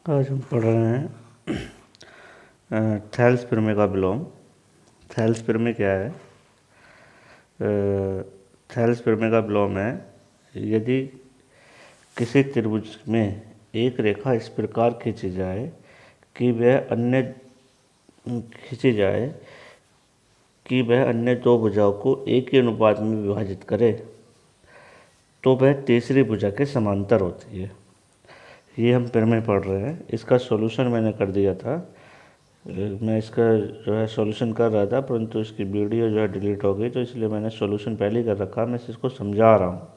आज हम पढ़ रहे हैं थैल्स प्रमेय का विलोम। थैल्स प्रमेय क्या है? थैल्स प्रमेय का विलोम है यदि किसी त्रिभुज में एक रेखा इस प्रकार खींची जाए कि वह अन्य दो भुजाओं को एक ही अनुपात में विभाजित करे तो वह तीसरी भुजा के समांतर होती है। ये हम प्रमेय पढ़ रहे हैं। इसका सॉल्यूशन मैंने कर दिया था। मैं इसका जो है सॉल्यूशन कर रहा था, परंतु इसकी वीडियो जो है डिलीट हो गई, तो इसलिए मैंने सॉल्यूशन पहले ही कर रखा। मैं इसको समझा रहा हूँ।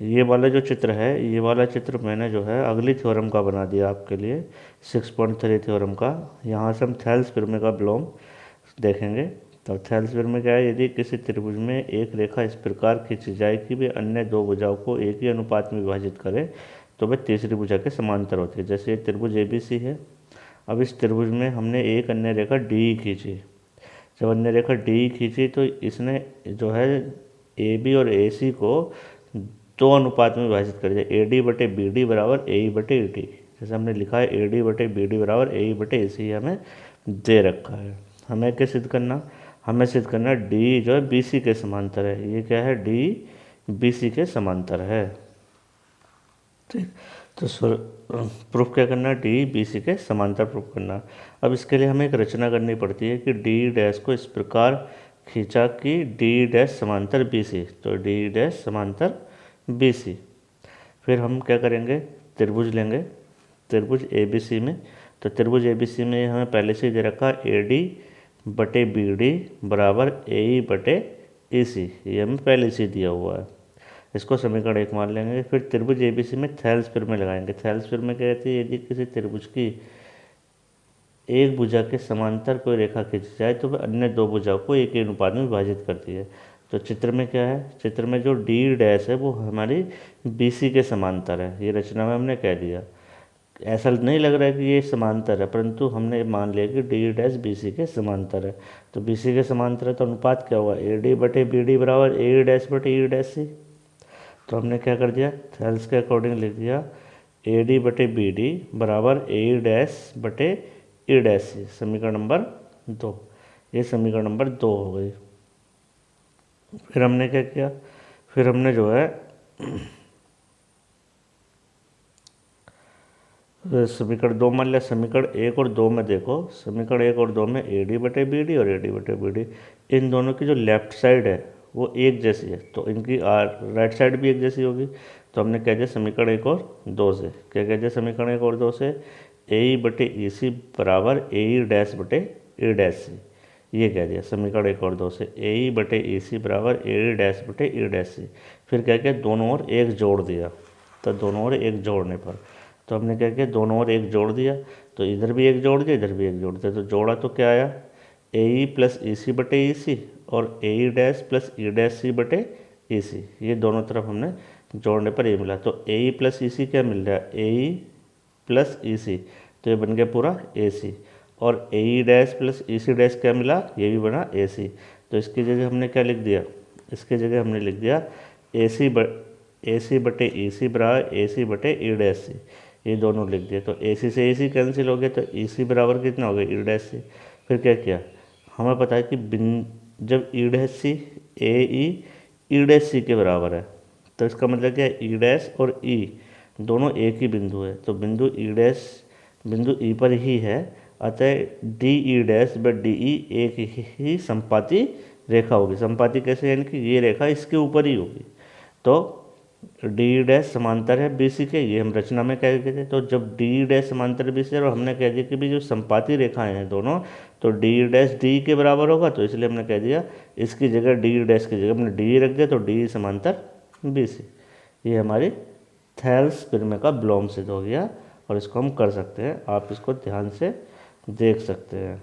ये वाला जो चित्र है, ये वाला चित्र मैंने जो है अगली थ्योरम का बना दिया आपके लिए, 6.3 थ्योरम का। यहाँ से हम थैल्स प्रमेय का विलोम देखेंगे। तो थैल्स प्रमेय क्या है? यदि किसी त्रिभुज में एक रेखा इस प्रकार खींची जाए कि वे अन्य दो भुजाओं को एक ही अनुपात में विभाजित करे तो वह तीसरी भुजा के समांतर होती है। जैसे ये त्रिभुज ABC है। अब इस त्रिभुज में हमने एक अन्य रेखा DE खींची। जब अन्य रेखा DE खींची तो इसने जो है AB और AC को दो अनुपात में विभाजित कर दिया। AD/BD बराबर AE/ED। जैसे हमने लिखा है AD/BD बराबर AE/AC, हमें दे रखा है। हमें क्या सिद्ध करना? हमें सिद्ध करना D जो है BC के समांतर है। ये क्या है? D BC के समांतर है। ठीक, तो प्रूफ क्या करना? D BC के समांतर प्रूफ करना। अब इसके लिए हमें एक रचना करनी पड़ती है कि D डैश को इस प्रकार खींचा कि D डैश समांतर BC, तो D डैश समांतर BC। फिर हम क्या करेंगे? त्रिभुज लेंगे, त्रिभुज ABC में। तो त्रिभुज ABC में हमें पहले से दे रखा AD/BD बराबर AE/AC, ये हमें पहले से दिया हुआ है। इसको समीकरण 1 मान लेंगे। फिर त्रिभुज ABC में थैल्स प्रमेय लगाएंगे। थैल्स प्रमेय क्या कहती है? यदि किसी त्रिभुज की एक भुजा के समांतर कोई रेखा खींची जाए तो वह अन्य दो भुजाओं को एक ही अनुपात में विभाजित करती है। तो चित्र में क्या है? चित्र में जो D डैश है वो हमारी BC के समांतर है। ये रचना में हमने कह दिया। ऐसा नहीं लग रहा है कि ये समांतर है, परंतु हमने मान लिया कि D डैश BC के समांतर है। तो BC के समांतर है तो अनुपात क्या होगा? AD/BD बराबर AE/EC। तो हमने क्या कर दिया? थैल्स के अकॉर्डिंग लिख दिया AD/BD बराबर AE/EC, समीकरण नंबर 2। ये समीकरण नंबर 2 हो गई। फिर हमने क्या किया? फिर हमने जो है समीकरण 2 मान लिया। समीकरण 1 और 2 में देखो, समीकरण 1 और 2 में AD/BD और AD/BD, इन दोनों की जो लेफ्ट साइड है वो एक जैसी है, तो इनकी राइट साइड भी एक जैसी होगी। तो हमने कह दिया समीकरण 1 और 2 से, क्या कह दिया समीकरण 1 और 2 से? AE/EC बराबर AE'/EC, ये कह दिया समीकरण 1 और 2 से। AE/EC बराबर AE'/EC। फिर क्या किया? दोनों ओर एक जोड़ दिया। तो दोनों ओर एक जोड़ने पर तो हमने क्या किया? दोनों ओर एक जोड़ दिया। तो इधर भी एक जोड़ दिया, इधर भी एक जोड़ दिया। तो जोड़ा तो क्या आया? AE+EC/EC और AE'+E'/EC, ये दोनों तरफ हमने जोड़ने पर ये मिला। तो AE+EC क्या मिल रहा है? AE+EC, तो ये बन गया पूरा AC। और AE'+EC' क्या मिला? ये भी बना AC। तो इसकी जगह हमने क्या लिख दिया? इसकी जगह हमने लिख दिया AC/EC बराबर AC/E', ये दोनों लिख दिए। तो AC से AC कैंसिल हो गया, तो EC बराबर कितना हो गया? E'। फिर क्या किया? हमें पता है कि जब E', AE E', के बराबर है, तो इसका मतलब क्या है? E' और E दोनों एक ही बिंदु है। तो बिंदु बिंदु E पर ही है, अतः DE'/DE एक ही संपाती रेखा होगी। संपाती कैसे? यानी कि ये रेखा इसके ऊपर ही होगी। तो D' समांतर है BC के, ये हम रचना में कह गए थे। तो जब D' समांतर BC और हमने कह दिया कि भी जो संपाती रेखाएं हैं दोनों, तो D' D के बराबर होगा, तो इसलिए हमने कह दिया इसकी जगह D' की जगह हमने D रख दिया, तो D समांतर BC। ये हमारी थैल्स प्रमेय का विलोम सिद्ध हो गया और इसको हम कर सकते हैं। आप इसको ध्यान से देख सकते हैं।